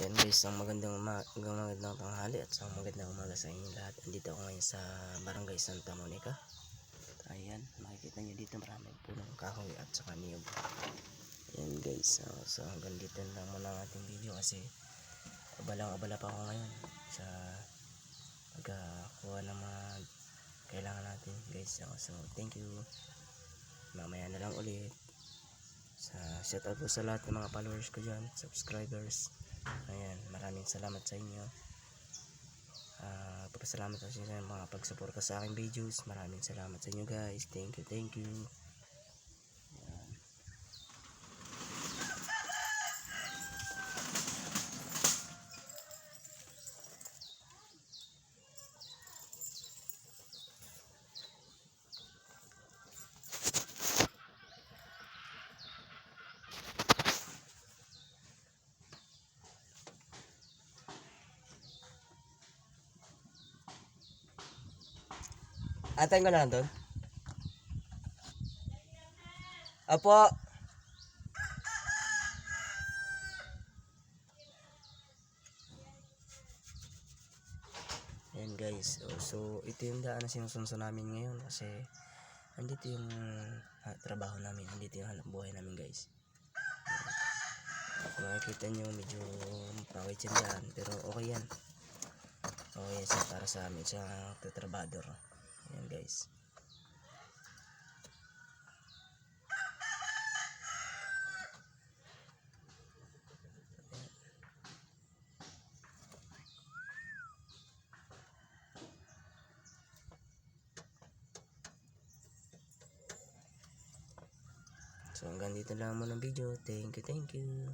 Ayan guys, ang magandang tanghali at isang magandang umaga sa inyo lahat. Andito ako ngayon sa Barangay Santa Monica. Ayan, makikita nyo dito maraming punong kahoy at saka niyog. Ayan guys, so hanggang dito lang muna ang ating video kasi abala pa ako ngayon sa pagkakuha ng mga kailangan natin guys. So thank you. Mamaya na lang ulit. Shout out po sa lahat ng mga followers ko dyan, subscribers. Ayan, maraming salamat sa inyo. Papasalamat sa inyo sa mga pagsuporta sa aking videos. Maraming salamat sa inyo guys. Thank you, thank you. Ayan. Antayin ko na lang doon. Apo. Ayan guys. So ito yung daan na sinusunso namin ngayon kasi andito yung trabaho namin. Andito yung hanap buhay namin guys. Kung makikita nyo medyo pawit yan dyan. Pero okay yan. Okay yan para sa amin. Sa tatrabador. Ayan guys. So hanggang dito lang muna ang video. Thank you, thank you.